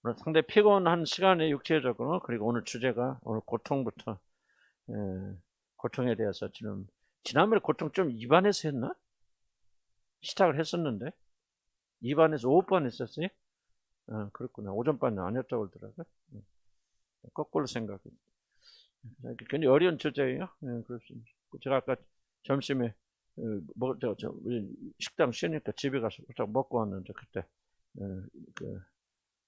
오늘 상당히 피곤한 시간에 육체적으로, 그리고 오늘 주제가 오늘 고통부터, 에, 고통에 대해서 지난번에 고통 좀 입안에서 했나? 시작을 했었는데 입안에서 오후반 했었어요? 그렇구나. 오전반은 아니었다고 그러더라고요. 거꾸로 생각해. 굉장히 어려운 주제예요. 그렇습니다. 제가 아까 점심에 우리 식당 쉬니까 집에 가서 딱 먹고 왔는데 그때 그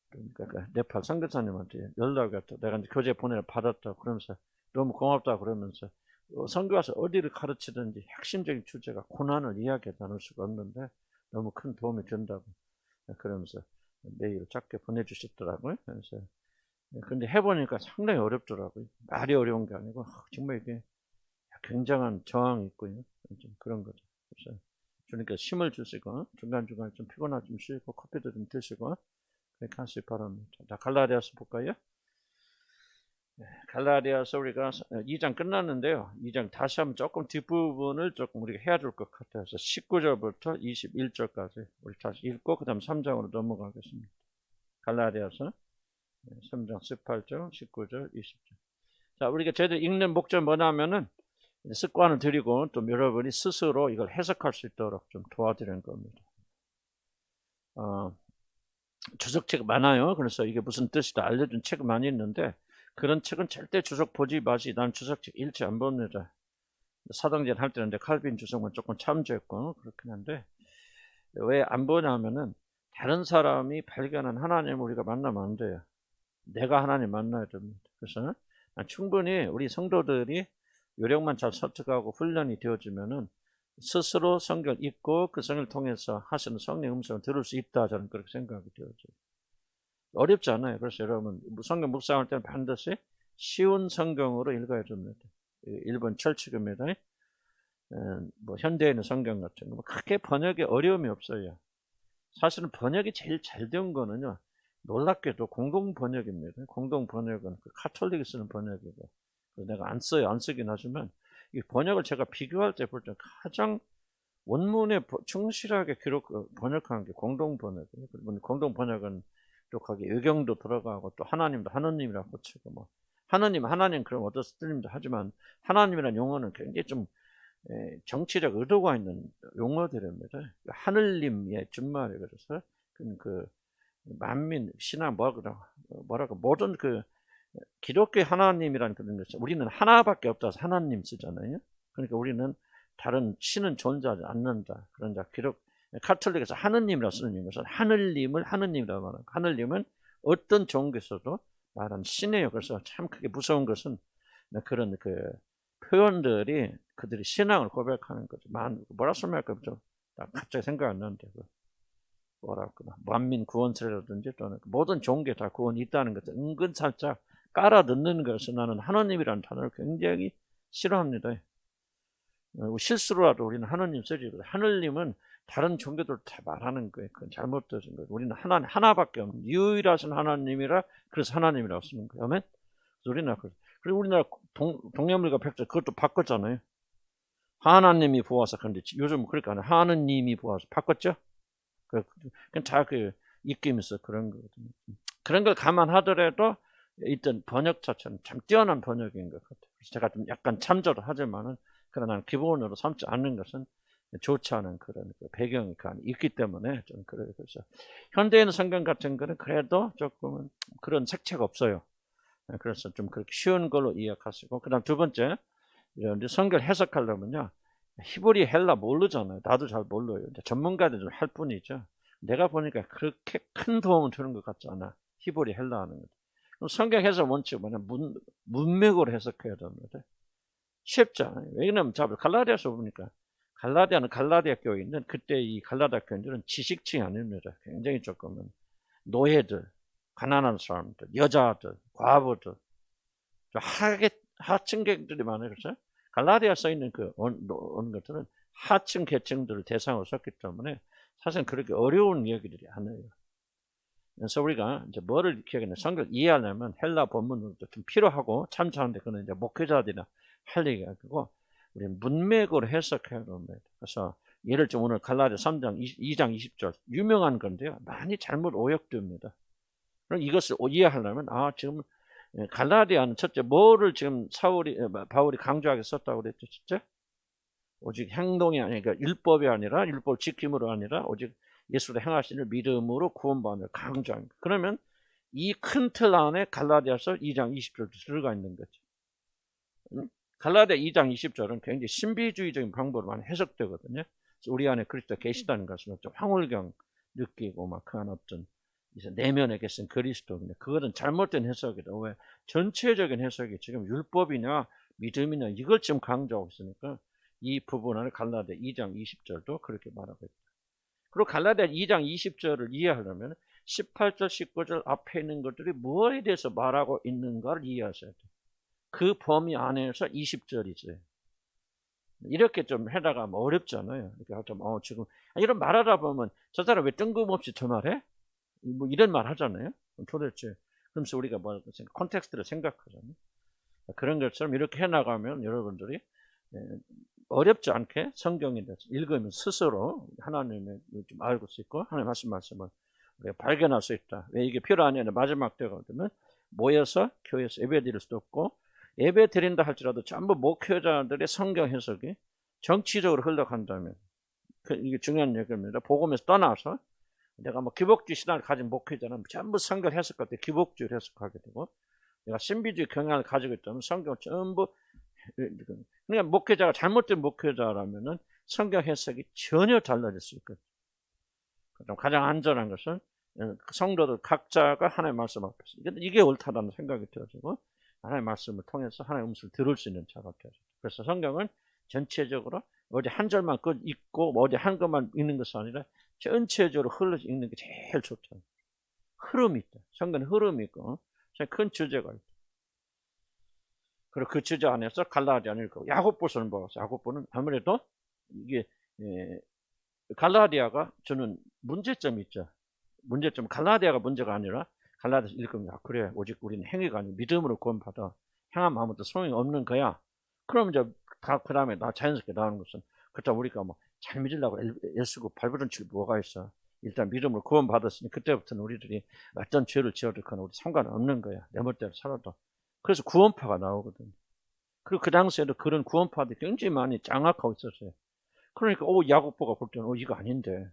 그러니까 그 네팔 선교사님한테 연락이 왔다. 내가 이제 교재 보내라 받았다. 그러면서 너무 고맙다 그러면서 선교 와서 어디를 가르치든지 핵심적인 주제가 고난을 이야기해 나눌 수가 없는데 너무 큰 도움이 된다고 그러면서 메일 짧게 보내주셨더라고요. 그래서 근데 해보니까 상당히 어렵더라고요. 말이 어려운 게 아니고 정말 이게 굉장한 저항이 있고요. 좀 그런 거죠. 그래서 주님께 힘을 주시고 중간중간 좀 피곤하면 좀 쉬고 커피도 좀 드시고 그렇게 하시기 바랍니다. 자, 갈라디아서 볼까요? 갈라디아서 우리가 2장 끝났는데요. 2장 다시 한번 조금 뒷부분을 조금 우리가 해야 될 것 같아서 19절부터 21절까지 우리 다시 읽고 그 다음 3장으로 넘어가겠습니다. 갈라디아서 3장 18절, 19절, 20절. 자, 우리가 제대로 읽는 목적 뭐냐면은 습관을 들이고 또 여러분이 스스로 이걸 해석할 수 있도록 좀 도와드리는 겁니다. 주석책 많아요. 그래서 이게 무슨 뜻이다 알려준 책 많이 있는데 그런 책은 절대 주석 보지 마시. 난 주석책 일체 안 봅니다. 사도행전 할 때는 칼빈 주석만 조금 참조했고 그렇긴 한데 왜 안 보냐면은 다른 사람이 발견한 하나님을 우리가 만나면 안 돼요. 내가 하나님 만나야 됩니다. 그래서 충분히 우리 성도들이 요령만 잘 설득하고 훈련이 되어지면은 스스로 성경을 읽고 그 성경을 통해서 하시는 성령 음성을 들을 수 있다. 저는 그렇게 생각이 되어져요. 어렵지 않아요. 그래서 여러분 성경 묵상할 때는 반드시 쉬운 성경으로 읽어야 됩니다. 일본 철칙입니다. 뭐 현대에 있는 성경 같은 거 크게 번역에 어려움이 없어요. 사실은 번역이 제일 잘 된 거는요. 놀랍게도 공동 번역입니다. 공동 번역은 그 카톨릭이 쓰는 번역이고 내가 안 써요. 안 쓰긴 하지만 이 번역을 제가 비교할 때 볼 때 가장 원문에 충실하게 번역한 게 공동 번역이에요. 공동 번역은 또 거기 의경도 들어가고 또 하나님도 하느님이라고 치고 뭐 하느님 그럼 어디서 틀림도 하지만 하나님이라는 용어는 굉장히 좀 정치적 의도가 있는 용어들입니다. 하늘님의 준말에 그래서 그 만민 신앙 뭐라고 모든 그 기독교 하나님이라는 그런 것이 우리는 하나밖에 없다서 하나님 쓰잖아요. 그러니까 우리는 다른 신은 존재하지 않는다. 그런다. 카톨릭에서 하느님이라고 쓰는 것은 하늘님을 하느님이라고 말하고 하늘님은 어떤 종교에서도 말하는 신이에요. 그래서 참 크게 무서운 것은 그런 그 표현들이 그들이 신앙을 고백하는 거죠. 뭐라 설명할까 좀 갑자기 생각 안 나는데 뭐랄까 만민 구원세라든지 또는 모든 종교에 다 구원이 있다는 것을 은근 살짝 깔아 넣는 것을 나는 하나님이라는 단어를 굉장히 싫어합니다. 실수로라도 우리는 하나님 쓰지 하늘님은 다른 종교들 다 말하는 거예요. 그건 잘못된 거예요. 우리는 하나밖에 없는 유일하신 하나님이라 그래서 하나님이라고 쓰는 거예요. 아멘. 우리나라 그리고 우리나라 동양물과 백자 그것도 바꿨잖아요. 하나님이 부어서 그런데 요즘 그러니까 하느님이 부어서 바꿨죠. 다 입김에서 그런 거거든요. 그런 걸 감안하더라도 일단 번역 자체는 참 뛰어난 번역인 것 같아요. 그래서 제가 좀 약간 참조를 하지만은 그러나 기본으로 삼지 않는 것은 좋지 않은 그런 배경이 있기 때문에 좀 그래요. 그래서 현대에 있는 성경 같은 거는 그래도 조금은 그런 색채가 없어요. 그래서 좀 그렇게 쉬운 걸로 이해하시고 그다음 두 번째 성경 해석하려면요. 히브리 헬라 모르잖아요. 나도 잘 몰라요. 전문가들 좀 할 뿐이죠. 내가 보니까 그렇게 큰 도움을 주는 것 같지 않아. 히브리 헬라 하는 것. 그럼 성경 해석 원칙 뭐냐 문맥으로 해석해야 됩니다. 쉽지 않아요. 왜냐하면 갈라디아서 보니까 갈라디아는 갈라디아 교인은 그때 이 갈라디아 교인들은 지식층이 아닙니다. 굉장히 조금은 노예들, 가난한 사람들, 여자들, 과부들, 하층계층들이 많아요. 그렇죠? 갈라디아 써 있는 어느 것들은 하층 계층들을 대상으로 썼기 때문에 사실 그렇게 어려운 이야기들이 아니에요. 그래서 우리가 이제 뭐를 기억하냐 성경을 이해하려면 헬라 본문도 좀 필요하고 참조하는데 그는 이제 목회자들이나 할 얘기가 아니고 우리 문맥으로 해석해야 됩니다. 그래서 예를 들면 오늘 갈라디아 3장 2장 20절 유명한 건데요. 많이 잘못 오역됩니다. 그럼 이것을 이해하려면 지금 갈라디아는 첫째 뭐를 지금 바울이 강조하게 썼다고 그랬죠? 첫째 오직 행동이 아니라 그러니까 율법이 아니라 율법 지킴으로 아니라 오직 예수를 행하시는 믿음으로 구원받는 강조합니다. 그러면 이 큰 틀 안에 갈라디아서 2장 20절도 들어가 있는 거죠. 갈라디아 2장 20절은 굉장히 신비주의적인 방법으로 많이 해석되거든요. 우리 안에 그리스도 계시다는 것은 좀 황홀경 느끼고 막 그한 어떤 이제 내면에 계신 그리스도인데 그거는 잘못된 해석이다. 왜? 전체적인 해석이 지금 율법이냐 믿음이냐 이걸 지금 강조하고 있으니까 이 부분 안에 갈라디아 2장 20절도 그렇게 말하고 있다. 그리고 갈라디아 2장 20절을 이해하려면 18절, 19절 앞에 있는 것들이 무엇에 대해서 말하고 있는가를 이해하셔야 돼요. 그 범위 안에서 20절이지. 이렇게 좀 해다가 뭐 어렵잖아요. 이렇게 좀 지금 이런 말하다 보면 저 사람 왜 뜬금없이 저 말해? 뭐 이런 말 하잖아요. 도대체 그러면서 우리가 뭐 콘텍스트를 생각하잖아요. 그런 것처럼 이렇게 해나가면 여러분들이 어렵지 않게 성경에 대해서 읽으면 스스로 하나님을 좀 알고 수 있고 하나님 하신 말씀을 우리가 발견할 수 있다. 왜 이게 필요하냐면 마지막 때가 되면 모여서 교회에서 예배 드릴 수도 없고 예배 드린다 할지라도 전부 목회자들의 성경 해석이 정치적으로 흘러간다면 이게 중요한 얘기입니다. 복음에서 떠나서 내가 뭐 기복주의 신앙을 가진 목회자는 전부 성경 해석할 때 기복주의를 해석하게 되고 내가 신비주의 경향을 가지고 있다면 성경 전부 그러니까 목회자가 잘못된 목회자라면은 성경 해석이 전혀 달라질 수 있거든요. 가장 안전한 것은 성도들 각자가 하나님의 말씀 앞에서 이게 옳다라는 생각이 들어지고 하나님의 말씀을 통해서 하나님의 음성을 들을 수 있는 자가 되어져요. 그래서 성경은 전체적으로 어디 한 절만 읽고 어디 한 것만 읽는 것이 아니라 전체적으로 흘러서 읽는 게 제일 좋죠. 흐름이 있다. 성경은 흐름이 있고 큰 주제가 있다. 그리고 그 주제 안에서 갈라디아를 읽고 야고보서는 뭐였어요? 야고보는 아무래도 이게 갈라디아가 저는 문제점이 있죠. 문제점 갈라디아가 문제가 아니라 갈라디아서 읽으면 그래 오직 우리는 행위가 아니고 믿음으로 구원받아 행한 아무것도 소용이 없는 거야. 그럼 이제 그 다음에 자연스럽게 나오는 것은 그렇다 우리가 뭐 잘 믿으려고 애쓰고 발버둥 칠 뭐가 있어. 일단 믿음으로 구원받았으니 그때부터는 우리들이 어떤 죄를 지어도 상관은 없는 거야. 내 멋대로 살아도. 그래서 구원파가 나오거든요. 그리고 그 당시에도 그런 구원파들이 굉장히 많이 장악하고 있었어요. 그러니까 야고보가 볼 때는 이거 아닌데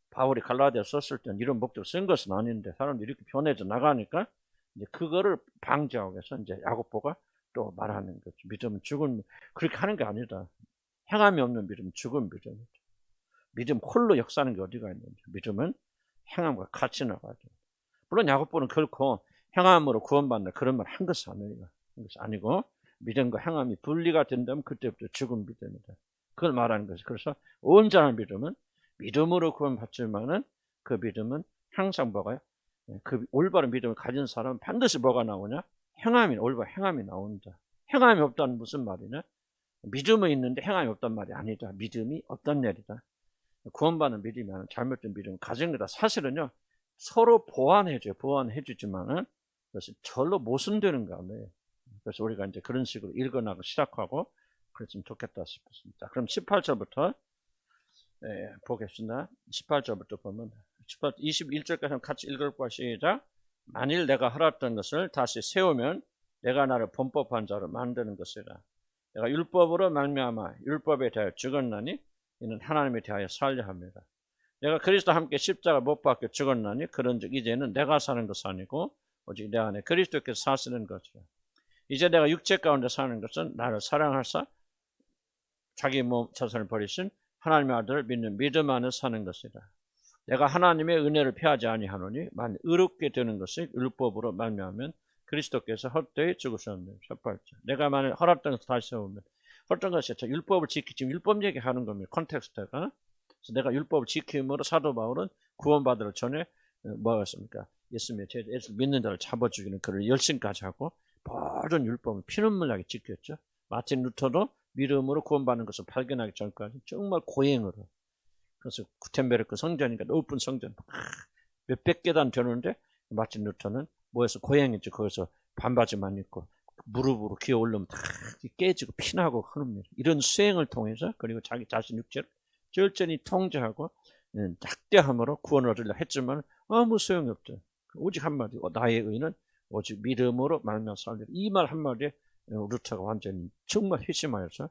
바울이 갈라디아 썼을 때는 이런 목적을 쓴 것은 아닌데 사람들이 이렇게 변해져 나가니까 이제 그거를 방지하기 위해서 이제 야고보가 또 말하는 거죠. 믿음은 죽은 그렇게 하는 게 아니다. 행함이 없는 믿음은 죽은 믿음이죠. 믿음 홀로 역사하는 게 어디가 있는지 믿음은 행함과 같이 나가죠. 물론 야고보는 결코 행함으로 구원받는 그런 말 한 것이 아니고 믿음과 행함이 분리가 된다면 그때부터 죽은 믿음이다. 그걸 말하는 것이. 그래서 온전한 믿음은 믿음으로 구원받지만은 그 믿음은 항상 뭐가요? 그 올바른 믿음을 가진 사람은 반드시 뭐가 나오냐? 올바른 행함이 나온다. 행함이 없다는 무슨 말이냐? 믿음은 있는데 행함이 없단 말이 아니다. 믿음이 없단 말이다. 구원받는 믿음이 잘못된 믿음을 가진 거다. 사실은요, 서로 보완해주지만은 그것이 절로 모순되는 거 아니에요. 그래서 우리가 이제 그런 식으로 읽어나가고 시작하고 그랬으면 좋겠다 싶습니다. 그럼 18절부터 보겠습니다. 18절부터 보면 21절까지 같이 읽을 거야. 시작. 만일 내가 허락된 것을 다시 세우면 내가 나를 범법한 자로 만드는 것이라. 내가 율법으로 말미암아 율법에 대하여 죽었나니 이는 하나님에 대하여 살려 합니다. 내가 그리스도와 함께 십자가 못 박혀 죽었나니 그런즉 이제는 내가 사는 것이 아니고 오직 내 안에 그리스도께서 사시는 것이라. 이제 내가 육체 가운데 사는 것은 나를 사랑하사 자기 몸 자선을 버리신 하나님의 아들을 믿는 믿음 안에 사는 것이라. 내가 하나님의 은혜를 피하지 아니하노니 만일 의롭게 되는 것이 율법으로 말미암으면 그리스도께서 헛되이 죽으셨느니라. 첫 번째, 내가 만일 허락된 것을 다시 세우면 허락된 것이 율법을 지금 율법 얘기하는 겁니다. 컨텍스트가. 그래서 내가 율법을 지킴으로 사도 바울은 구원받으러 전에 뭐였습니까? 예수 믿는 자를 잡아 죽이는 그를 열심까지 하고 모든 율법을 피눈물 나게 지켰죠. 마틴 루터도 믿음으로 구원받는 것을 발견하기 전까지 정말 고행으로. 그래서 구텐베르크 성전이니까 높은 성전 몇백 계단 되는데 마틴 루터는 뭐해서 고행했죠. 거기서 반바지만 입고 무릎으로 기어 올르면 다 깨지고 피나고 흐릅니다. 이런 수행을 통해서 그리고 자기 자신 육체를 절전히 통제하고 낙대함으로 구원을 얻으려 했지만 아무 소용이 없죠. 오직 한마디, 나의 의는 오직 믿음으로 말미암아 살리라. 이 말 한마디에 루터가 완전히 정말 회심하여서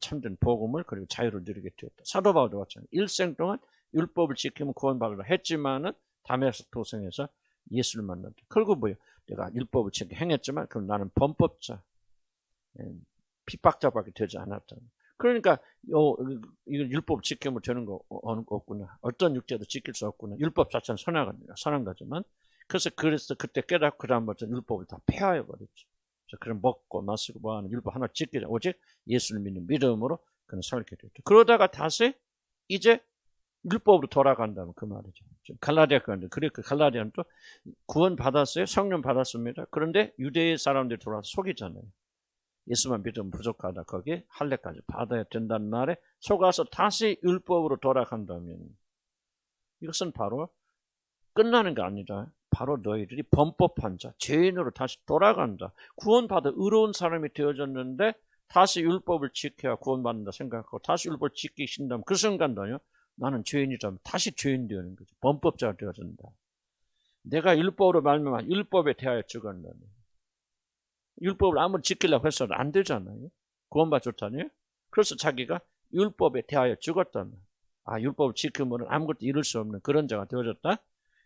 참된 복음을 그리고 자유를 누리게 되었다. 사도 바울도 마찬가지. 일생 동안 율법을 지키면 구원받으라 했지만은 다메섹 도성에서 예수를 만났다. 결국 뭐예요? 내가 율법을 지키게 행했지만 그럼 나는 범법자, 핍박자밖에 되지 않았다. 그러니까 이거 율법 지키면 되는 거 없구나. 어떤 육체도 지킬 수 없구나. 율법 자체는 선한 거지만 그래서 그때 깨닫고 그 다음부터 율법을 다 폐하여 버렸죠. 그럼 먹고 마시고 뭐하는 율법 하나 지키자. 오직 예수를 믿는 믿음으로 그는 살게 됐죠. 그러다가 다시 이제 율법으로 돌아간다면 그 말이죠. 갈라디아 가는데 그래 그 갈라디아는 또 구원 받았어요. 성령 받았습니다. 그런데 유대의 사람들이 돌아와서 속이잖아요. 예수만 믿으면 부족하다. 거기에 할례까지 받아야 된다는 말에 속아서 다시 율법으로 돌아간다면 이것은 바로 끝나는 게 아니라 바로 너희들이 범법한 자, 죄인으로 다시 돌아간다. 구원받아 의로운 사람이 되어졌는데 다시 율법을 지켜야 구원받는다 생각하고 다시 율법을 지키기 시작한다면 그 순간도요. 나는 죄인이라면 다시 죄인 되는 거죠. 범법자가 되어진다. 내가 율법으로 말미암아 율법에 대하여 죽었느니 율법을 아무리 지키려고 해서는 안 되잖아요. 구원받 좋다니요. 그래서 자기가 율법에 대하여 죽었다면 율법을 지키면 아무것도 이룰 수 없는 그런 자가 되어졌다.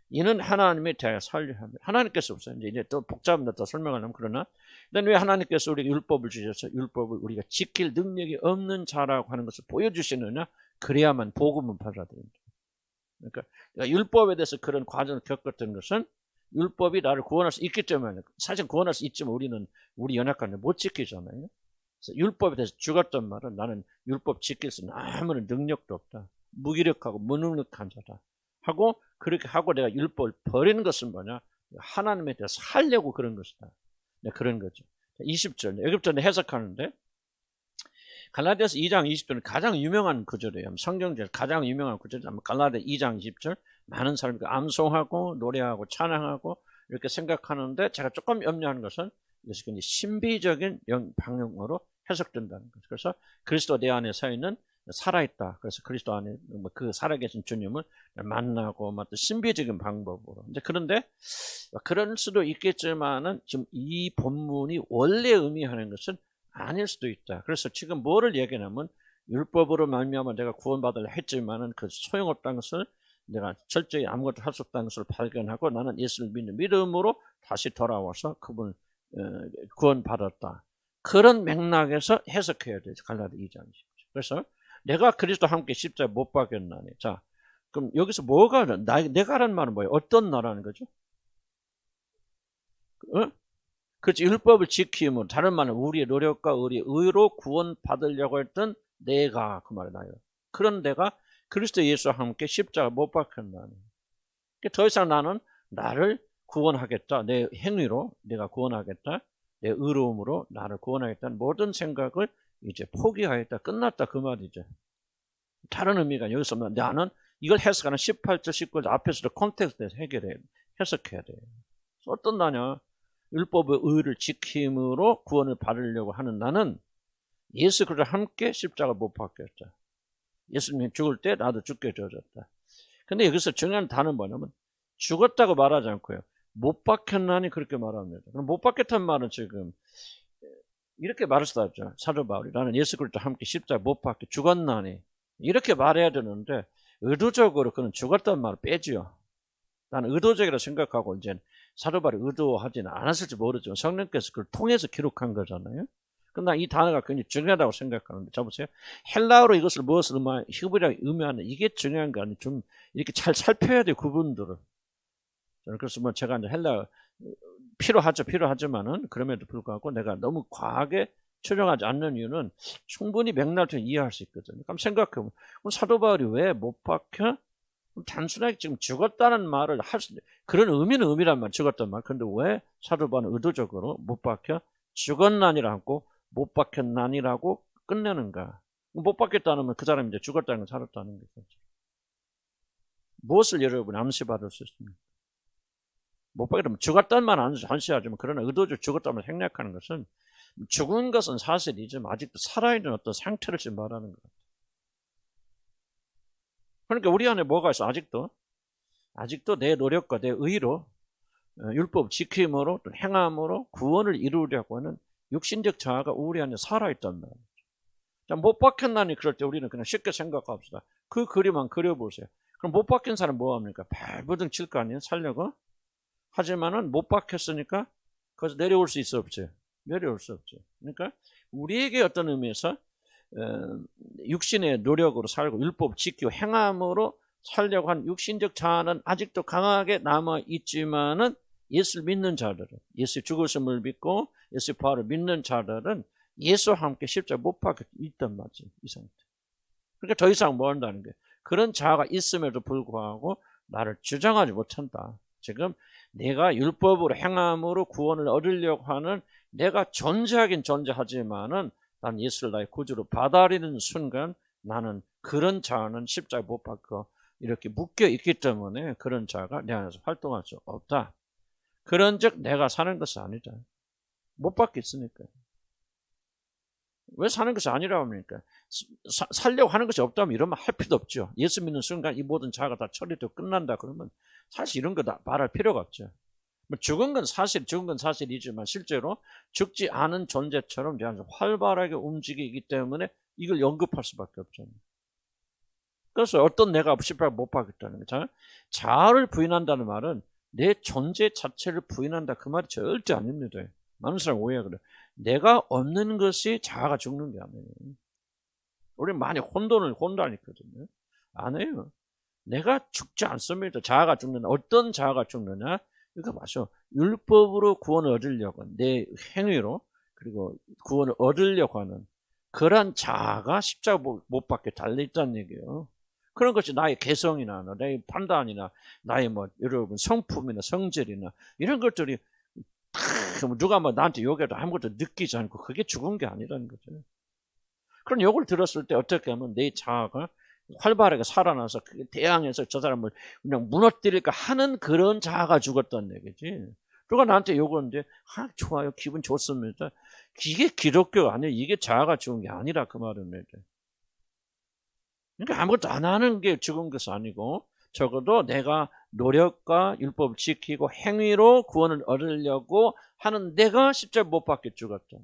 이는 하나님에 대하여 살려 합니다. 하나님께서 없어요. 이제 또 복잡합니다. 또 설명하려면 그러나 왜 하나님께서 우리에게 율법을 주셔서 율법을 우리가 지킬 능력이 없는 자라고 하는 것을 보여주시느냐? 그래야만 복음은 받아들입니다. 그러니까 율법에 대해서 그런 과정을 겪었던 것은 율법이 나를 구원할 수 있기 때문에 사실 구원할 수 있지만 우리 연약함을 못 지키잖아요. 그래서 율법에 대해서 죽었던 말은 나는 율법 지킬 수 있는 아무런 능력도 없다. 무기력하고 무능력한 자다. 하고 그렇게 하고 내가 율법을 버리는 것은 뭐냐? 하나님에 대해서 살려고 그런 것이다. 그런 거죠. 20절 애굽전에 해석하는데 갈라디아서 2장 20절은 가장 유명한 구절이에요. 성경제 가장 유명한 구절이에요. 갈라디아 2장 20절 많은 사람이 암송하고 노래하고 찬양하고 이렇게 생각하는데 제가 조금 염려하는 것은 이것이 굉장히 신비적인 방향으로 해석된다는 거죠. 그래서 그리스도 내 안에 서 있는 살아있다. 그래서 그리스도 안에 그 살아계신 주님을 만나고 또 신비적인 방법으로. 그런데 그럴 수도 있겠지만은 지금 이 본문이 원래 의미하는 것은 아닐 수도 있다. 그래서 지금 뭐를 얘기하냐면 율법으로 말미암아 내가 구원받으려 했지만은 그 소용없다는 것을 내가 철저히 아무것도 할 수 없다는 것을 발견하고 나는 예수를 믿는 믿음으로 다시 돌아와서 그분을 구원받았다. 그런 맥락에서 해석해야 되죠. 갈라디아 2장 20절. 그래서 내가 그리스도와 함께 십자가에 못 박였나니. 자, 그럼 여기서 뭐가 내가라는 말은 뭐예요? 어떤 나라는 거죠? 그렇지. 율법을 지키면 다른 말은 우리의 노력과 우리의 의로 구원받으려고 했던 내가 그 말이 나요. 그런 내가 그리스도 예수와 함께 십자가 못 박혔나니. 더 이상 나는 나를 구원하겠다. 내 행위로 내가 구원하겠다. 내 의로움으로 나를 구원하겠다는 모든 생각을 이제 포기하였다. 끝났다 그 말이죠. 다른 의미가 여기서 나는 이걸 해석하는 18절 19절 앞에서도 콘텍스트에서 해석해야 돼요. 어떤 나냐? 율법의 의를 지킴으로 구원을 받으려고 하는 나는 예수 그리스도와 함께 십자가를 못 박혔다. 예수님이 죽을 때 나도 죽게 되어졌다. 근데 여기서 중요한 단어는 뭐냐면 죽었다고 말하지 않고요. 못 박혔나니 그렇게 말합니다. 그럼 못 박혔다는 말은 지금 이렇게 말할 수도 없죠. 사도 바울이 나는 예수 그리스도와 함께 십자가에 못 박혀 죽었나니 이렇게 말해야 되는데 의도적으로 그는 죽었다는 말을 빼지요. 나는 의도적이라 생각하고 이제 사도 바울이 의도하지는 않았을지 모르지만 성령께서 그걸 통해서 기록한 거잖아요. 그러나 이 단어가 굉장히 중요하다고 생각하는데, 자 보세요. 헬라어로 이것을 무엇을 히브리어로 의미하는 이게 중요한 거 아니에요. 좀 이렇게 잘 살펴야 돼요, 구분들을. 저는 그래서 제가 이제 헬라어 필요하지만은 그럼에도 불구하고 내가 너무 과하게 추정하지 않는 이유는 충분히 맥락을 이해할 수 있거든요. 그럼 생각해보면 사도 바울이 왜 못 박혀? 단순하게 지금 죽었다는 말을 그런 의미는 의미란 말, 죽었단 말. 근데 왜 사도 바울은 의도적으로 못 박혀 죽었나니라고 못 박혔나니라고 끝내는가? 못 박혔다는 그 사람이 이제 죽었다는 건 살았다는 거죠. 무엇을 여러분 암시받을 수 있습니까? 못 박혔다면 죽었다는 말 암시하지만 그러나 의도적으로 죽었다는 생략하는 것은 죽은 것은 사실이지만 아직도 살아있는 어떤 상태를 지금 말하는 것 같아요. 그러니까 우리 안에 뭐가 있어? 아직도 내 노력과 내 의로 율법 지킴으로 또 행함으로 구원을 이루려고 하는 육신적 자아가 우리 안에 살아있단 말이에요. 자, 못 박혔나니 그럴 때 우리는 그냥 쉽게 생각합시다. 그 그림만 그려보세요. 그럼 못 박힌 사람 뭐 합니까? 발버둥 칠 거 아니에요? 살려고? 하지만은 못 박혔으니까 거기서 내려올 수 있어 없죠? 내려올 수 없죠. 그러니까 우리에게 어떤 의미에서 육신의 노력으로 살고 율법 지키고 행함으로 살려고 한 육신적 자아는 아직도 강하게 남아 있지만은 예수를 믿는 자들은, 예수 죽으심을 믿고 예수 부활을 믿는 자들은 예수와 함께 십자가 못 박혀 있단 말이죠. 이 상태. 그러니까 더 이상 뭐 한다는 거예요. 그런 자아가 있음에도 불구하고 나를 주장하지 못한다. 지금 내가 율법으로 행함으로 구원을 얻으려고 하는 내가 존재하긴 존재하지만은 난 예수를 나의 구주로 받아들이는 순간 나는 그런 자아는 십자가에 못 박혀 이렇게 묶여 있기 때문에 그런 자가 내 안에서 활동할 수 없다. 그런즉 내가 사는 것이 아니다. 못 박혔으니까. 왜 사는 것이 아니라고 합니까? 살려고 하는 것이 없다면 이러면 할 필요도 없죠. 예수 믿는 순간 이 모든 자아가 다 처리되고 끝난다 그러면 사실 이런 거 다 말할 필요가 없죠. 죽은 건 사실이지만 실제로 죽지 않은 존재처럼 활발하게 움직이기 때문에 이걸 언급할 수밖에 없잖아요. 그래서 어떤 내가 십자가 못 박혔다는 거죠. 자아를 부인한다는 말은 내 존재 자체를 부인한다 그 말이 절대 아닙니다. 많은 사람 오해가 그래. 내가 없는 것이 자아가 죽는 게 아니에요. 우리는 많이 혼돈하거든요. 아니에요. 내가 죽지 않습니다. 자아가 죽는다. 어떤 자아가 죽느냐? 이거 봐서 율법으로 구원을 얻으려고 내 행위로 그리고 구원을 얻으려고 하는 그런 자아가 십자가 못 박혀 달려있다는 얘기예요. 그런 것이 나의 개성이나 나의 판단이나 나의 여러분 성품이나 성질이나 이런 것들이 누가 나한테 욕해도 아무것도 느끼지 않고 그게 죽은 게 아니라는 거죠. 그런 욕을 들었을 때 어떻게 하면 내 자아가 활발하게 살아나서 대항해서 저 사람을 그냥 무너뜨릴까 하는 그런 자아가 죽었다는 얘기지. 누가 나한테 욕하는데 좋아요, 기분 좋습니다. 이게 기독교 아니에요. 이게 자아가 죽은 게 아니라 그 말입니다. 그러니까 아무것도 안 하는 게 죽은 것이 아니고 적어도 내가 노력과 율법을 지키고 행위로 구원을 얻으려고 하는 내가 십자가 못 박혀 죽었다.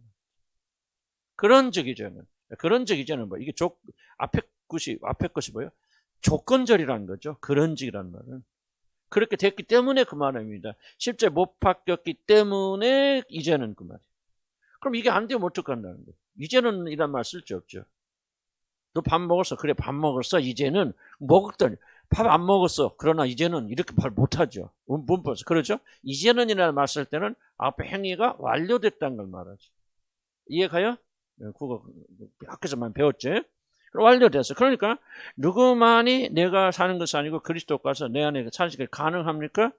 그런 적이잖아요. 뭐 이게 앞에 것이 뭐예요? 조건절이라는 거죠. 그런 적이라는 말은. 그렇게 됐기 때문에 그 말입니다. 십자가에 못 박혔기 때문에 이제는 그 말이에요. 그럼 이게 안 되면 어떡한다는 거예요? 이제는 이란 말 쓸 수 없죠. 너 밥 먹었어. 그래, 밥 먹었어. 이제는 먹었더니 밥 안 먹었어. 그러나 이제는 이렇게 말 못하죠. 문법에서. 그렇죠? 이제는 이라는 말 쓸 때는 앞에 행위가 완료됐다는 걸 말하죠. 이해가요? 국어 학교에서만 배웠지? 완료됐어. 그러니까 누구만이 내가 사는 것이 아니고 그리스도께서 내 안에 사는 것이 가능합니까?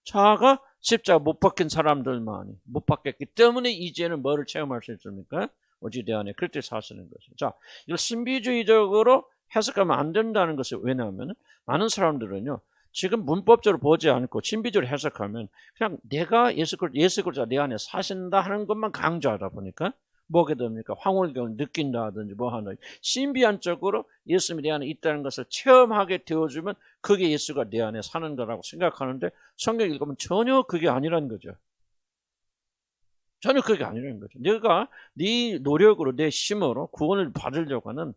자아가 십자가 못 박힌 사람들만이 못 박혔기 때문에 이제는 뭐를 체험할 수 있습니까? 오직 내 안에 그렇게 사시는 거죠. 자, 이걸 신비주의적으로 해석하면 안 된다는 것이 왜냐하면 많은 사람들은요 지금 문법적으로 보지 않고 신비주의로 해석하면 그냥 내가 예수 그리스도가 내 안에 사신다 하는 것만 강조하다 보니까 뭐게 됩니까? 황홀경을 느낀다든지 뭐 하나 신비한 쪽으로 예수님이 내 안에 있다는 것을 체험하게 되어주면 그게 예수가 내 안에 사는 거라고 생각하는데 성경 읽으면 전혀 그게 아니라는 거죠. 전혀 그게 아니라는 거죠. 내가 네 노력으로 내 힘으로 구원을 받으려고 하는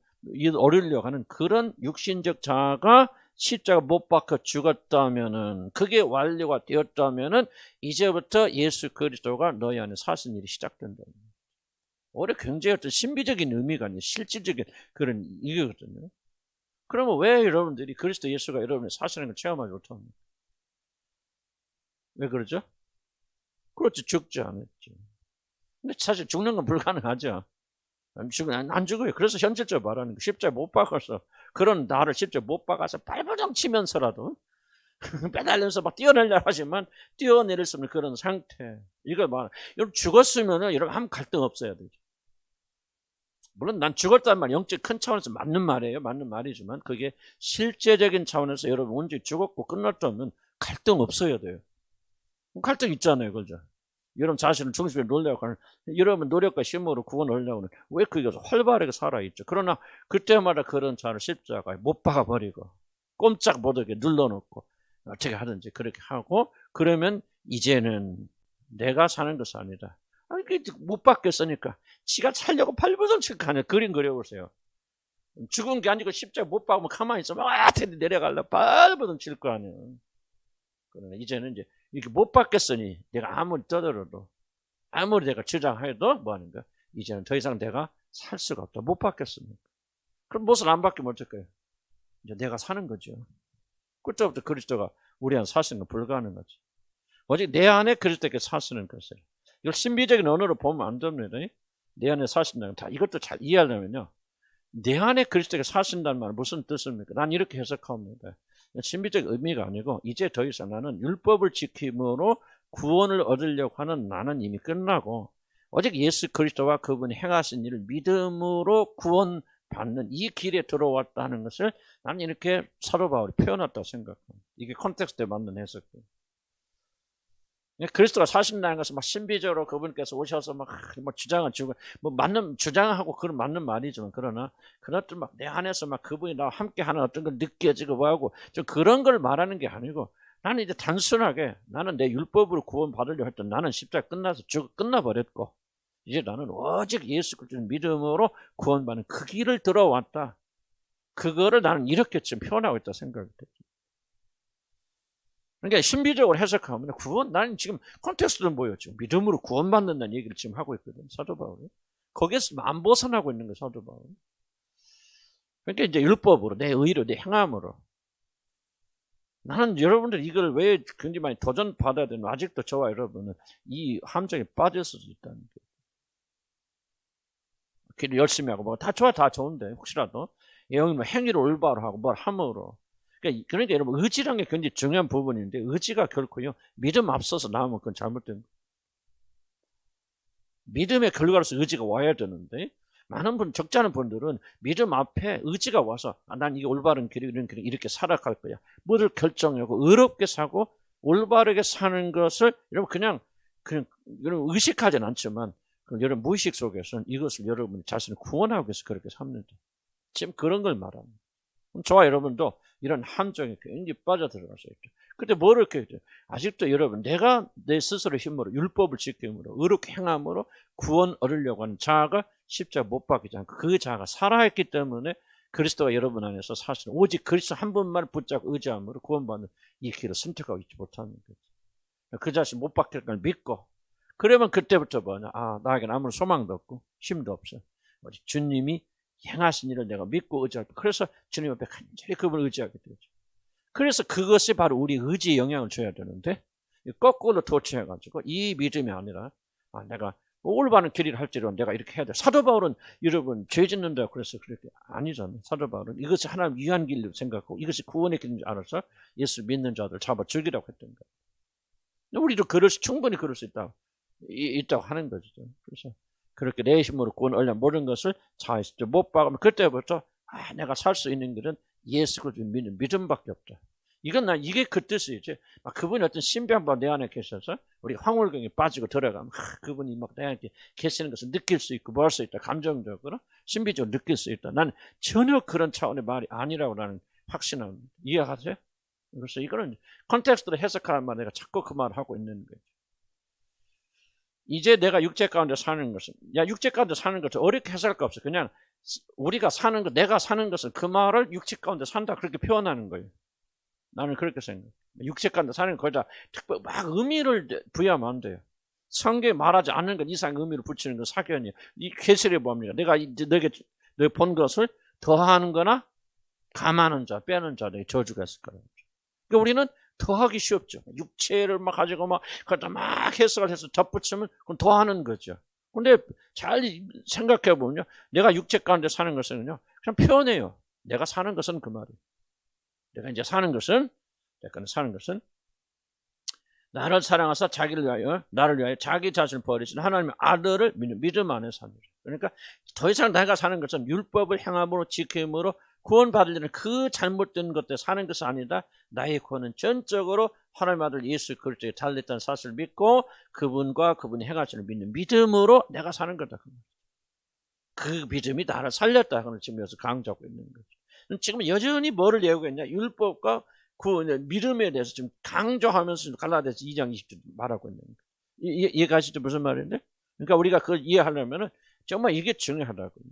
얻으려고 하는 그런 육신적 자아가 십자가 못 박혀 죽었다면은 그게 완료가 되었다면은 이제부터 예수 그리스도가 너희 안에 사신 일이 시작된다. 오히려 굉장히 어떤 신비적인 의미가 아니라 실질적인 그런 이유거든요. 그러면 왜 여러분들이 그리스도 예수가 여러분의 사시는 걸 체험하지 못합니까? 왜 그러죠? 그렇지, 죽지 않았죠. 근데 사실 죽는 건 불가능하죠. 안 죽어요. 그래서 현실적으로 말하는 거 십자에 못 박아서 그런 나를 십자에 못 박아서 발버둥 치면서라도 빼달려서 막 뛰어내려 하지만 뛰어내릴 수 없는 그런 상태. 이걸 여러분 죽었으면은 여러분 아무 갈등 없어야 되죠. 물론 난 죽었다는 말 영적 큰 차원에서 맞는 말이에요. 맞는 말이지만 그게 실제적인 차원에서 여러분 언제 죽었고 끝났다면 갈등 없어야 돼요. 갈등 있잖아요. 그죠? 여러분 자신을 중심에 놓으려고 하는 여러분 노력과 힘으로 구원을 하려고 하는 왜 그게 활발하게 살아있죠. 그러나 그때마다 그런 자를 십자가에 못 박아버리고 꼼짝 못하게 눌러놓고 어떻게 하든지 그렇게 하고 그러면 이제는 내가 사는 것이 아니라, 못 받겠으니까 지가 살려고 발버둥 칠 거 아니에요. 그림 그려보세요. 죽은 게 아니고 십자가 못 박으면 가만히 있으면 내려가려고 발버둥 칠 거 아니에요. 그러나 이제는 이제 이렇게 못 받겠으니 내가 아무리 떠들어도, 아무리 내가 주장해도 뭐 하는 거야? 이제는 더 이상 내가 살 수가 없다. 못 받겠습니까? 그럼 무엇을 안 받기면 어쩔까요? 이제 내가 사는 거죠. 그때부터 그리스도가 우리한테 사시는 건 불가능하지. 오직 내 안에 그리스도께 사시는 것을. 이걸 신비적인 언어로 보면 안 됩니다. 내 안에 사신다는 다 이것도 잘 이해하려면요. 내 안에 그리스도께 사신다는 말은 무슨 뜻입니까? 난 이렇게 해석합니다. 신비적 의미가 아니고 이제 더 이상 나는 율법을 지킴으로 구원을 얻으려고 하는 나는 이미 끝나고 오직 예수 그리스도와 그분이 행하신 일을 믿음으로 구원받는 이 길에 들어왔다는 것을 나는 이렇게 사도 바울이 표현했다고 생각합니다. 이게 컨텍스트에 맞는 해석이에요. 그리스도가 사신다는 것은 막 신비적으로 그분께서 오셔서 막 주장은 주고 맞는 주장하고 그런 맞는 말이지만 그러나 그것들 막 내 안에서 막 그분이 나와 함께하는 어떤 걸 느껴지고 뭐하고 좀 그런 걸 말하는 게 아니고 나는 이제 단순하게 나는 내 율법으로 구원받으려 했던 나는 십자가 끝나서 끝나버렸고 이제 나는 오직 예수 그리스도를 믿음으로 구원받는 그 길을 들어왔다. 그거를 나는 이렇게 지금 표현하고 있다 생각이 들죠. 그러니까 신비적으로 해석하면 구원, 나는 지금 콘텍스트는 뭐였죠? 믿음으로 구원받는다는 얘기를 지금 하고 있거든, 사도 바울이. 거기에서 안 벗어나고 있는 거예요, 사도 바울이. 그러니까 이제 율법으로, 내 의로, 내 행함으로. 나는 여러분들 이걸 왜 굉장히 많이 도전받아야 되나? 아직도 저와 여러분은 이 함정에 빠질 수도 있다는 거예요. 길 열심히 하고, 뭐 다 좋아, 다 좋은데, 혹시라도. 여기 뭐 행위를 올바로 하고, 뭘 함으로. 그러니까 여러분 의지라는 게 굉장히 중요한 부분인데 의지가 결코요 믿음 앞서서 나오면 그건 잘못된 거예요. 믿음의 결과로서 의지가 와야 되는데 많은 분 적지 않은 분들은 믿음 앞에 의지가 와서 난 이게 올바른 길이 이렇게 살아갈 거야. 뭐를 결정하고 의롭게 사고 올바르게 사는 것을 여러분 그냥 여러분 의식하진 않지만 여러분 무의식 속에서는 이것을 여러분 자신을 구원하기 위해서 그렇게 삽니다. 지금 그런 걸 말합니다. 저와 여러분도 이런 함정에 굉장히 빠져들어갈 수 있죠. 근데 뭐를 이렇게 아직도 여러분 내가 내 스스로 힘으로 율법을 지킴으로 의롭게 행함으로 구원 얻으려고 하는 자아가 십자가 못 박히지 않고 그 자아가 살아있기 때문에 그리스도가 여러분 안에서 사실은 오직 그리스도 한 분만 붙잡고 의지함으로 구원받는 이 길을 선택하고 있지 못하는 거죠. 그 자신 못 박힐 걸 믿고 그러면 그때부터 뭐냐 나에게는 아무런 소망도 없고 힘도 없어. 오직 주님이 행하신 일을 내가 믿고 의지할 때 그래서 주님 앞에 간절히 그분을 의지하게 되죠. 그래서 그것이 바로 우리 의지에 영향을 줘야 되는데 거꾸로 도취해가지고 이 믿음이 아니라 내가 올바른 길을 할지라도 내가 이렇게 해야 돼. 사도 바울은 여러분 죄 짓는다고 그래서 그렇게 아니잖아요. 사도 바울은 이것이 하나님 위한 길로 생각하고 이것이 구원의 길인 줄 알아서 예수 믿는 자들 잡아 죽이라고 했던 거예요. 우리도 충분히 그럴 수 있다고 하는 거죠. 그래서 그렇게 내 힘으로 구원 얻으려 모든 것을 자의식도 못 박으면 그때부터 내가 살 수 있는 길은 예수 그리스도 믿는 믿음밖에 없다. 이게 그 뜻이지. 그분이 어떤 신비한 바 내 안에 계셔서 우리 황홀경에 빠지고 들어가면 그분이 막 내 안에 계시는 것을 느낄 수 있고 볼 수 있다. 감정적으로 신비적으로 느낄 수 있다. 나는 전혀 그런 차원의 말이 아니라고 나는 확신합니다. 이해하세요? 그래서 이거는 컨텍스트로 해석하는 말 내가 자꾸 그 말을 하고 있는 거죠. 이제 내가 육체 가운데 사는 것은 육체 가운데 사는 것은 어렵게 해석할 거 없어. 그냥 우리가 사는 것, 내가 사는 것은 그 말을 육체 가운데 산다 그렇게 표현하는 거예요. 나는 그렇게 생각해. 육체 가운데 사는 거 거기다 특별히 막 의미를 부여하면 안 돼요. 성경에 말하지 않는 것 이상 의미를 붙이는 건 사견이에요. 이 계시를 봅니다. 내가 너에게 본 것을 더하는 거나 감하는 자, 빼는 자에게 저주가 있을 거라고. 그러니까 우리는 더하기 쉽죠. 육체를 막 가지고 그러다 막 해석을 해서 덧붙이면 그건 더하는 거죠. 근데 잘 생각해 보면요. 내가 육체 가운데 사는 것은요. 그냥 표현해요. 내가 사는 것은 그 말이에요. 내가 이제 사는 것은 나를 사랑하사 나를 위하여 자기 자신을 버리신 하나님의 아들을 믿음 안에 삽니다. 그러니까 더 이상 내가 사는 것은 율법을 행함으로 지킴으로 구원받으려는 그 잘못된 것들 사는 것이 아니다. 나의 구원은 전적으로 하나님의 아들 예수 그리스도에 달렸다는 사실을 믿고 그분과 그분이 행하시는 믿는 믿음으로 내가 사는 거다. 그 믿음이 나를 살렸다. 그걸 지금 여기서 강조하고 있는 거죠. 지금 여전히 뭐를 얘기하고 있냐? 율법과 믿음에 대해서 지금 강조하면서 갈라디아서 2장 20절 말하고 있는 거예요. 이해가시죠? 무슨 말인데? 그러니까 우리가 그걸 이해하려면 정말 이게 중요하다고요.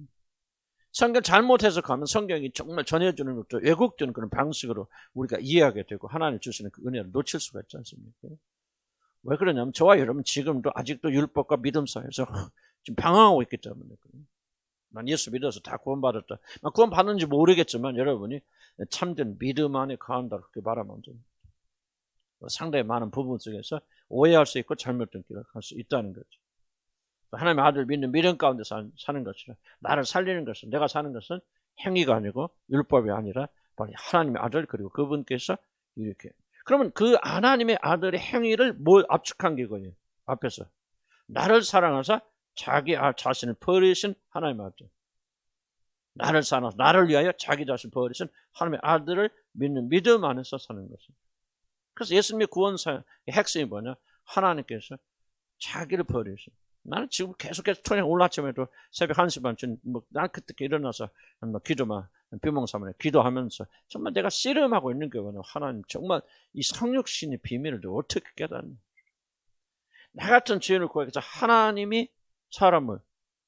성경 잘못 해석하면 성경이 정말 전해주는 것도 왜곡되는 그런 방식으로 우리가 이해하게 되고 하나님 주시는 그 은혜를 놓칠 수가 있지 않습니까? 왜 그러냐면 저와 여러분 지금도 아직도 율법과 믿음 사이에서 지금 방황하고 있기 때문에. 난 예수 믿어서 다 구원받았다. 구원받는지 모르겠지만 여러분이 참된 믿음 안에 거한다 그렇게 말하면 안 됩니다. 상당히 많은 부분 속에서 오해할 수 있고 잘못된 길을 갈 수 있다는 거죠. 하나님의 아들 믿는 믿음 가운데 사는 것이라 나를 살리는 것은 내가 사는 것은 행위가 아니고 율법이 아니라 바로 하나님의 아들 그리고 그분께서 이렇게 그러면 그 하나님의 아들의 행위를 뭘 압축한 게 이거예요. 앞에서 나를 사랑하사 자기 자신을 버리신 하나님의 아들 나를 사랑하사 나를 위하여 자기 자신을 버리신 하나님의 아들을 믿는 믿음 안에서 사는 것입니다. 그래서 예수님의 구원사의 핵심이 뭐냐 하나님께서 자기를 버리신 나는 지금 계속해서 토요일 오늘 아침에도 새벽 1시 반쯤 난 그때 일어나서 기도만 비몽사몽에 기도하면서 정말 내가 씨름하고 있는 게 뭐냐 하나님 정말 이 성육신의 비밀을 어떻게 깨닫냐 나 같은 죄인을 구하기 위해서 하나님이 사람을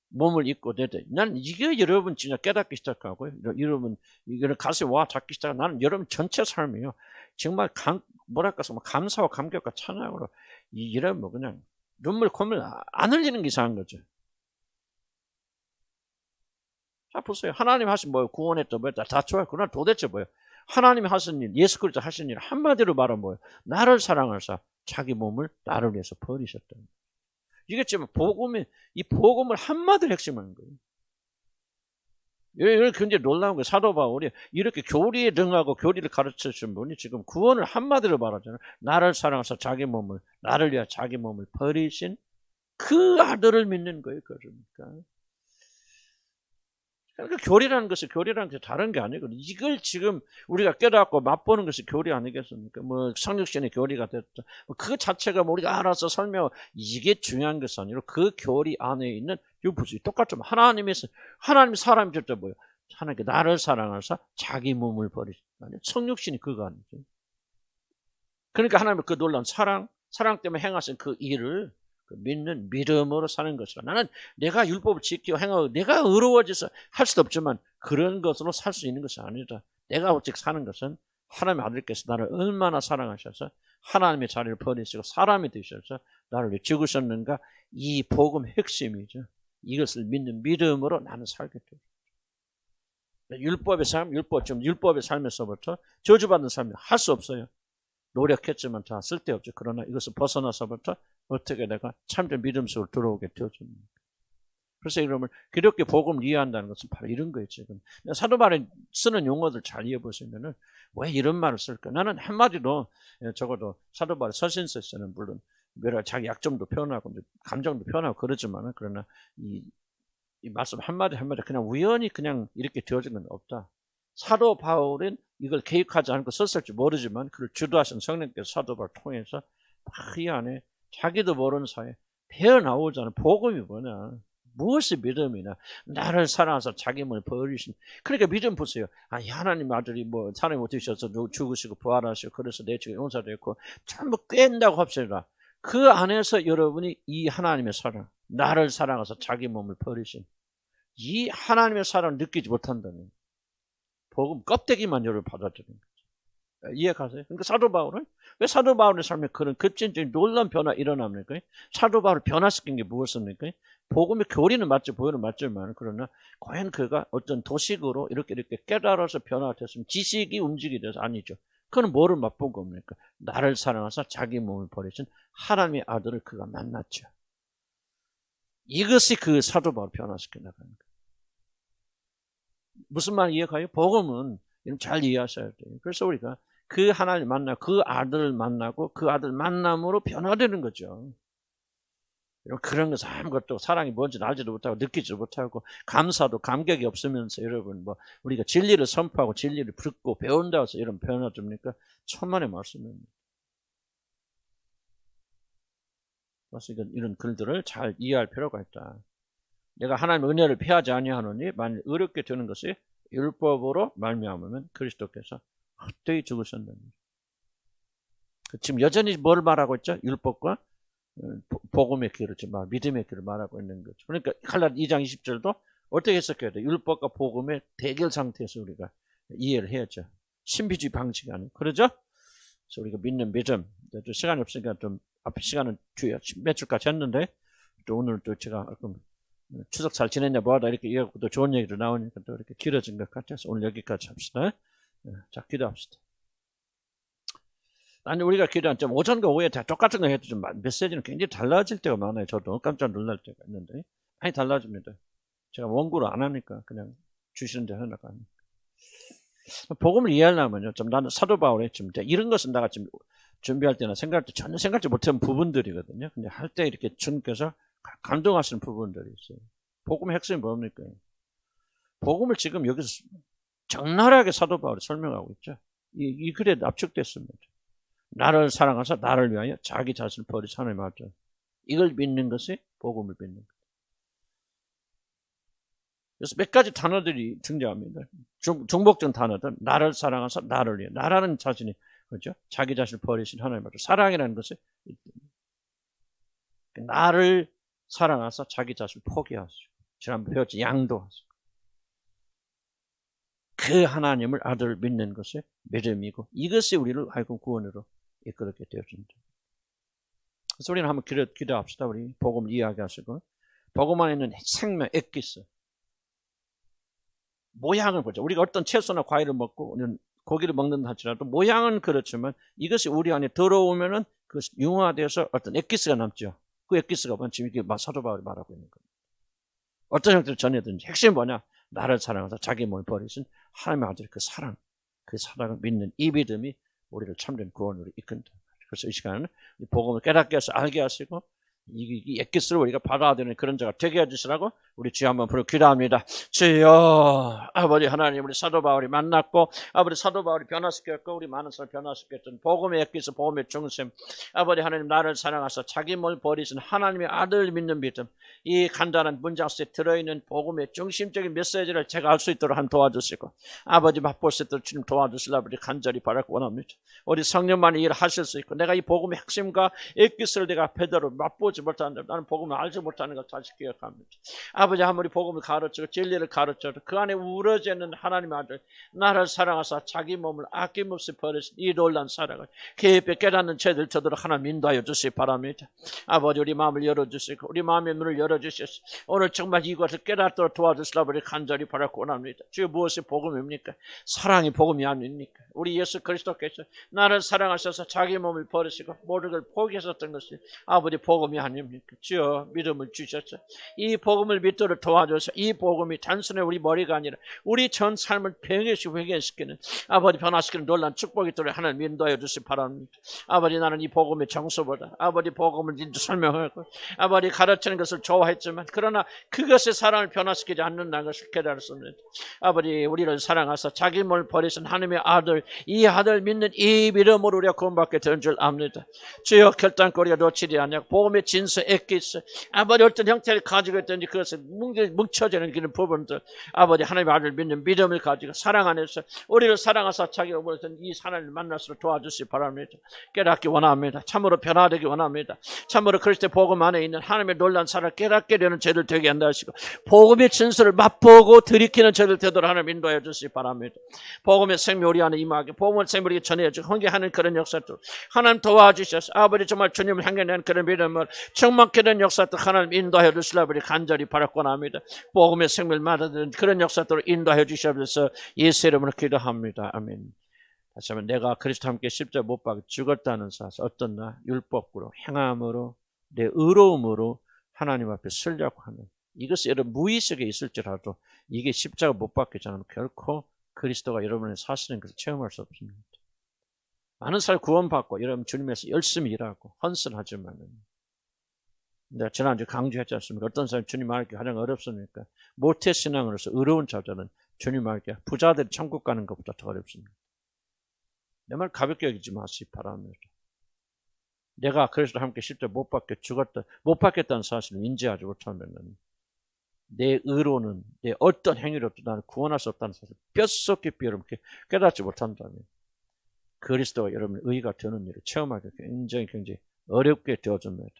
몸을 입고 내대 난 이게 여러분 진짜 깨닫기 시작하고요 여러분 이거를 가슴에 와 닿기 시작하고 나는 여러분 전체 삶이요 정말 뭐랄까 감사와 감격과 찬양으로 이런 그냥 눈물 콧물 안 흘리는 게 이상한 거죠. 자 보세요. 하나님 하신 뭐예요? 구원했다 뭐였다 다 좋아요. 그러나 도대체 뭐예요? 하나님이 하신 일, 예수 그리스도 하신 일 한마디로 말하면 뭐예요? 나를 사랑하사 자기 몸을 나를 위해서 버리셨다. 이게 지금 이 복음을 한마디로 핵심하는 거예요. 이게 굉장히 놀라운 거예요. 사도 바울이 이렇게 교리에 등하고 교리를 가르치신 분이 지금 구원을 한마디로 말하잖아요. 나를 사랑해서 자기 몸을 나를 위해 자기 몸을 버리신 그 아들을 믿는 거예요. 그러니까 교리라는 것이 다른 게 아니고 이걸 지금 우리가 깨닫고 맛보는 것이 교리 아니겠습니까? 성육신의 교리가 됐다. 그 자체가 우리가 알아서 설명 이게 중요한 것이 아니라 그 교리 안에 있는 유부지 똑같죠. 하나님 사람이 됐다 뭐예요? 하나님께 나를 사랑하사 자기 몸을 버리신 성육신이 그거 아니죠. 그러니까 하나님의 그 놀라운 사랑 때문에 행하신 그 일을 믿는 믿음으로 사는 것이라. 나는 내가 율법을 지키고 행하고 내가 의로워져서 할 수도 없지만 그런 것으로 살 수 있는 것이 아니다. 내가 오직 사는 것은 하나님의 아들께서 나를 얼마나 사랑하셔서 하나님의 자리를 버리시고 사람이 되셔서 나를 위해 죽으셨는가 이 복음 핵심이죠. 이것을 믿는 믿음으로 나는 살게 돼요. 율법의 삶에서부터 저주받는 삶이 할 수 없어요. 노력했지만 다 쓸데없죠. 그러나 이것을 벗어나서부터 어떻게 내가 참된 믿음 속으로 들어오게 되어줍니까? 그래서 여러분 기독교 복음을 이해한다는 것은 바로 이런 거예요. 지금 사도 바울이 쓰는 용어들 잘 이해해 보시면은 왜 이런 말을 쓸까? 나는 한마디도 적어도 사도 바울의 서신서에서는 물론 여러 자기 약점도 표현하고 감정도 표현하고 그러지만은 그러나 이 말씀 한마디 그냥 우연히 그냥 이렇게 되어진 건 없다. 사도 바울은 이걸 계획하지 않고 썼을지 모르지만 그를 주도하신 성령께서 사도 바울을 통해서 이 안에 자기도 모르는 사이에 배어나오잖아요. 복음이 뭐냐. 무엇이 믿음이냐. 나를 사랑해서 자기 몸을 버리신. 그러니까 믿음 보세요. 하나님 아들이 사람이 어디셔서 죽으시고 부활하시고 그래서 내 죄가 용서됐고 전부 깬다고 합시다. 그 안에서 여러분이 이 하나님의 사랑, 나를 사랑해서 자기 몸을 버리신 이 하나님의 사랑을 느끼지 못한다면 복음 껍데기만 여러분 받아들이는 거죠. 이해가세요? 그러니까 사도 바울은 왜 사도 바울의 삶에 그런 급진적인 놀라운 변화 일어납니까? 사도 바울을 변화시킨 게 무엇입니까? 복음의 교리는 맞죠, 보여는 맞지만 그러나 과연 그가 어떤 도식으로 이렇게 깨달아서 변화가 됐으면 지식이 움직이게 돼서 아니죠. 그는 뭐를 맛본 겁니까? 나를 사랑하사 자기 몸을 버리신 하나님의 아들을 그가 만났죠. 이것이 그 사도 바울을 변화시켜 나가는 거예요. 무슨 말 이해가요? 복음은 잘 이해하셔야 돼요. 그래서 우리가 그 하나님을 만나고 그 아들을 만나고 그 아들 만남으로 변화되는 거죠. 그런 것은 아무것도 사랑이 뭔지 알지도 못하고 느끼지도 못하고 감사도 감격이 없으면서 여러분 우리가 진리를 선포하고 진리를 듣고 배운다고 해서 이런 변화됩니까? 천만의 말씀입니다. 그래서 이런 글들을 잘 이해할 필요가 있다. 내가 하나님의 은혜를 피하지 아니하노니 만일 어렵게 되는 것이 율법으로 말미암으면 그리스도께서 헛되이 죽으셨느니라. 지금 여전히 뭘 말하고 있죠? 율법과 복음의 길을 믿음의 길을 말하고 있는 거죠. 그러니까 갈라디아 2장 20절도 어떻게 해석해야 돼? 율법과 복음의 대결 상태에서 우리가 이해를 해야죠. 신비주의 방식이 아니고. 그러죠? 그래서 우리가 믿는 믿음. 시간이 없으니까 좀 앞에 시간은 뒤에 몇 줄까지 했는데 또 오늘 또 제가 추석 잘 지냈냐 뭐하다 이렇게 이해하고 또 좋은 얘기도 나오니까 또 이렇게 길어진 것 같아서 오늘 여기까지 합시다. 자, 기도합시다. 아니 우리가 기도한 좀 오전과 오후에 다 똑같은 거 해도 좀 메시지는 굉장히 달라질 때가 많아요. 저도 깜짝 놀랄 때가 있는데 많이 달라집니다. 제가 원고를 안 하니까 그냥 주시는 대로 해나가니까. 복음을 이해하려면요, 좀 나는 사도 바울의 좀 이런 것은 내가 좀 준비할 때나 생각할 때 전혀 생각지 못한 부분들이거든요. 근데 할 때 이렇게 주님께서 감동하시는 부분들이 있어요. 복음의 핵심이 뭡니까? 복음을 지금 여기서 적나라하게 사도 바울이 설명하고 있죠. 이 글에 납축됐습니다. 나를 사랑하사 나를 위하여 자기 자신을 버리사 하나님 앞에 이걸 믿는 것이 복음을 믿는 것. 그래서 몇 가지 단어들이 등장합니다. 중복된 단어들, 나를 사랑하사 나를 위해 나라는 자신이 그렇죠? 자기 자신을 버리신 하나님 앞에 사랑이라는 것이 나를 사랑하사 자기 자신을 포기하시고 지난번 배웠지 양도하시고 그 하나님을 아들을 믿는 것이 믿음이고 이것이 우리를 하여금 구원으로 이끌게 되어준다. 그래서 우리는 한번 기도합시다. 우리 복음을 이야기하시고 복음 안에 있는 생명 엑기스 모양을 보자. 우리가 어떤 채소나 과일을 먹고 고기를 먹는다 할지라도 모양은 그렇지만 이것이 우리 안에 들어오면은 그 융화돼서 어떤 엑기스가 남죠. 그 엑기스가 지금 이게 사도 바울이 말하고 있는 겁니다. 어떤 형태를 전해든지 핵심이 뭐냐? 나를 사랑하사 자기 몸을 버리신 하나님의 아들 그 사랑을 믿는 이 믿음이 우리를 참된 구원으로 이끈다. 그래서 이 시간에는 이 복음을 깨닫게 해서 알게 하시고 이 엑기스를 우리가 받아들이는 그런 자가 되게 해주시라고 우리 주여 한번 부르고 기도합니다. 주여 아버지 하나님 우리 사도 바울이 만났고 아버지 사도 바울이 변화시켰고 우리 많은 사람 변화시켰던 복음의 엑기스 복음의 중심 아버지 하나님 나를 사랑하사 자기 몸을 버리신 하나님의 아들을 믿는 믿음 이 간단한 문장 속에 들어있는 복음의 중심적인 메시지를 제가 알 수 있도록 한 도와주시고 아버지 맛볼 수 있도록 주님 도와주시라 우리 간절히 바라고 원합니다. 우리 성령만이 일하실 수 있고 내가 이 복음의 핵심과 엑기스를 내가 배대로 맛보지 못하는데 나는 복음을 알지 못하는 걸 다시 기억합니다. 아버지 아무리 복음을 가르치고 진리를 가르쳐도 그 안에 우러지는 하나님의 아들 나를 사랑하사 자기 몸을 아낌없이 버리신 이 놀란 사랑을 깊이 깨닫는 죄들 저도록 하나님 인도하여 주시기 바랍니다. 아버지 우리 마음을 열어주시고 우리 마음의 문을 열어주셔서 오늘 정말 이것을 깨닫도록 도와주시라 우리 간절히 바라고 원합니다. 주여 무엇이 복음입니까? 사랑이 복음이 아닙니까? 우리 예수 그리스도께서 나를 사랑하셔서 자기 몸을 버리시고 모든 걸 포기하셨던 것이 아버지 복음이 아닙니까? 주여 믿음을 주셨죠. 이 복음을 믿도록 도와줘서 이 복음이 단순히 우리 머리가 아니라 우리 전 삶을 변해시 회개시키는 아버지 변화시키는 놀란 축복이 있도록 하나님 인도하여 주시기 바랍니다. 아버지 나는 이 복음의 정서보다 아버지 복음을 설명하고 아버지 가르치는 것을 좋아했지만 그러나 그것이 사람을 변화시키지 않는다는 것을 깨달았습니다. 아버지 우리를 사랑하사 자기 몸을 버리신 하나님의 아들 이 아들 믿는 이 믿음으로 우리가 구원받게 된 줄 압니다. 주여 결단거리가 놓치지 않냐 복음의 진수 엑기스 아버지 어떤 형태를 가지고 있든지 그것을 뭉쳐지는 그런 부분들 아버지 하나님의 아들을 믿는 믿음을 가지고 사랑 안에서 우리를 사랑하사 자기가 원했던 이 하나님을 만날수록 도와주시기 바랍니다. 깨닫기 원합니다. 참으로 변화되기 원합니다. 참으로 그리스도의 복음 안에 있는 하나님의 놀란 사랑을 깨닫게 되는 죄를 되게 한다 하시고 복음의 진수를 맛보고 들이키는 죄를 되도록 하나님 인도하여 주시기 바랍니다. 복음의 생명 우리 안에 임하게 복음의 생명 우리에게 전해주고 헌개하는 그런 역사들 하나님 도와주셔서 아버지 정말 주님을 향해 내는 그런 믿음을 충만케 된 역사들 하나님 인도하여 주시라 우리 간절히 바라고 합니다. 복음의 생명을 받아들이는 그런 역사들을 인도하여 주시옵소서 예수 이름으로 기도합니다. 아멘. 다시 한번 내가 그리스도와 함께 십자가 못 박혀 죽었다는 사실 어떤 나 율법으로 행함으로 내 의로움으로 하나님 앞에 서려고 하는 이것이 여러분 무의식에 있을지라도 이게 십자가 못 박히지 않으면 결코 그리스도가 여러분의 사시는 것을 체험할 수 없습니다. 많은 사람이 구원받고 여러분 주님에서 열심히 일하고 헌신하지만 내가 지난주에 강조했지 않습니까? 어떤 사람이 주님 알기 가장 어렵습니까? 모태신앙으로서 의로운 자들은 주님 알기 부자들이 천국 가는 것보다 더 어렵습니다. 내 말 가볍게 여기지 마시기 바랍니다. 내가 그리스도와 함께 십자가 못 박혔다는 사실을 인지하지 못하면 내 의로는 내 어떤 행위로도 나를 구원할 수 없다는 사실을 뼛속 깊이 여러분께 깨닫지 못한다면 그리스도가 여러분의 의가 되는 일을 체험하기 굉장히 어렵게 되어집니다.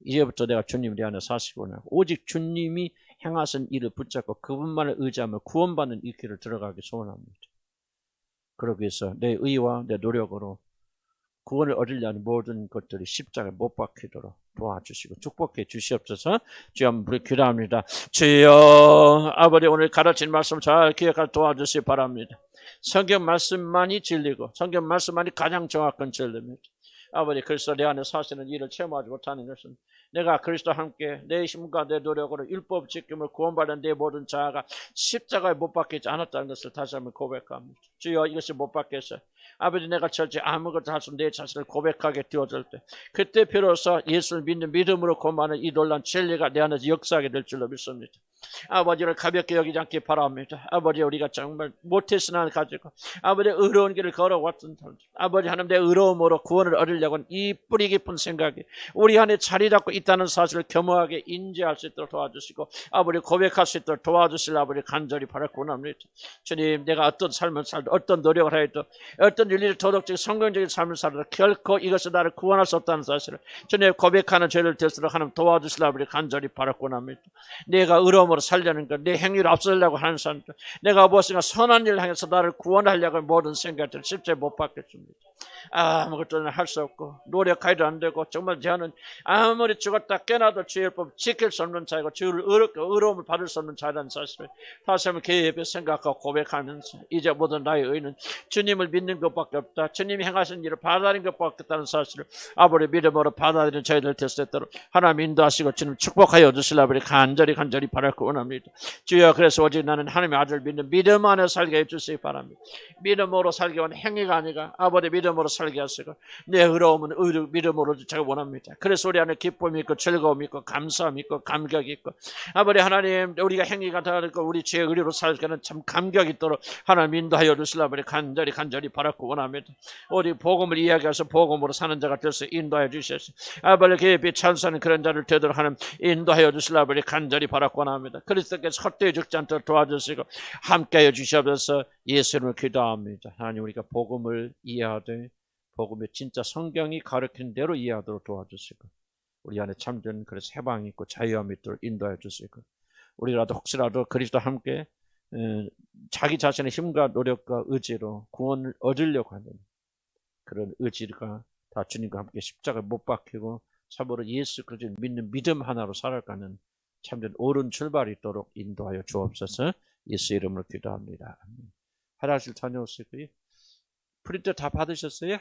이제부터 내가 주님 내 안에 사시구나. 오직 주님이 행하신 일을 붙잡고 그분만을 의지하며 구원받는 이 길을 들어가기 소원합니다. 그러기 위해서 내 의와 내 노력으로 구원을 얻으려는 모든 것들이 십자가에 못 박히도록 도와주시고 축복해 주시옵소서. 주여 한번 기도합니다. 주여 아버지 오늘 가르친 말씀 잘 기억할 도와주시기 바랍니다. 성경 말씀만이 진리고 성경 말씀만이 가장 정확한 진리입니다. 아버지 그리스도 내 안에 사시는 일을 체험하지 못하는 것은 내가 그리스도와 함께 내 힘과 내 노력으로 율법 지킴을 구원받은 내 모든 자아가 십자가에 못 박히지 않았다는 것을 다시 한번 고백합니다. 주여 이것이 못 박혀서 아버지 내가 절대 아무것도 할 수 없는 내 자신을 고백하게 되어질 때 그때 비로소 예수를 믿는 믿음으로 고만한 이 놀라운 진리가 내 안에서 역사하게 될 줄로 믿습니다. 아버지를 가볍게 여기지 않기 바랍니다. 아버지 우리가 정말 못했으나 가지고 아버지 의로운 길을 걸어왔던 사람들 아버지 하나님 내 의로움으로 구원을 얻으려고 하는 이 뿌리 깊은 생각이 우리 안에 자리 잡고 있다는 사실을 겸허하게 인지할 수 있도록 도와주시고 아버지 고백할 수 있도록 도와주실 아버지 간절히 바라고 합니다. 주님 내가 어떤 삶을 살도 어떤 노력을 하여도 어떤 윤리적 도덕적 성경적인 삶을 살아도 결코 이것은 나를 구원할 수 없다는 사실을 주님 고백하는 죄를 될수록 하나님 도와주실 아버지 간절히 바라고 합니다. 내가 의로움으로 살려는 것, 내 행위를 앞서려고 하는 사람들, 내가 무엇인가 선한 일을 향해서 나를 구원하려고 하는 모든 생각들 십자에 못 박겠습니다. 아무것도 할 수 없고 노력해도 안 되고 정말 저는 아무리 죽었다 깨나도 주의 법 지킬 수 없는 자이고 주를 의로움을 받을 수 없는 자라는 사실을 다시 한번 개입해 생각하고 고백하면서 이제 모든 나의 의는 주님을 믿는 것밖에 없다. 주님이 행하신 일을 받아들이는 것밖에 없다는 사실을 아버지 믿음으로 받아들이는 저희들 될 수 있도록 하나님 인도하시고 주님 축복하여 주시라 아버지 간절히 바라고 원합니다. 주여 그래서 오직 나는 하나님의 아들 믿는 믿음 안에 살게 해주시기 바랍니다. 믿음으로 살게 하는 행위가 아니라 아버지 믿음으로 살게 하시고 내 의로움은 믿음으로 제가 원합니다. 그래서 우리 안에 기쁨이 있고 즐거움이 있고 감사함이 있고 감격이 있고 아버지 하나님 우리가 행위가 다르고 우리 죄의 의리로 살게는 참 감격이 있도록 하나님 인도하여 주시라 아버지 간절히 바라고 원합니다. 우리 복음을 이야기해서 복음으로 사는 자가 되어서 인도하여 주셔서 아버지 깊이 찬송하는 그런 자를 되도록 하나님 인도하여 주시라 아버지 간절히 바라고 원합니다. 그리스도께서 헛되이 죽지 않도록 도와주시고 함께하여 주시옵소서. 예수 이름으로 기도합니다. 하나님 우리가 복음을 이해하되 복음의 진짜 성경이 가르친 대로 이해하도록 도와주시고 우리 안에 참된 그래서 해방이 있고 자유함이 있도록 인도해 주시고 우리라도 혹시라도 그리스도와 함께 자기 자신의 힘과 노력과 의지로 구원을 얻으려고 하는 그런 의지가 다 주님과 함께 십자가에 못 박히고 참으로 예수 그리스도를 믿는 믿음 하나로 살아가는 참된 옳은 출발이 있도록 인도하여 주옵소서. 예수 이름으로 기도합니다. 화장실 다녀오시고요. 프린트 다 받으셨어요?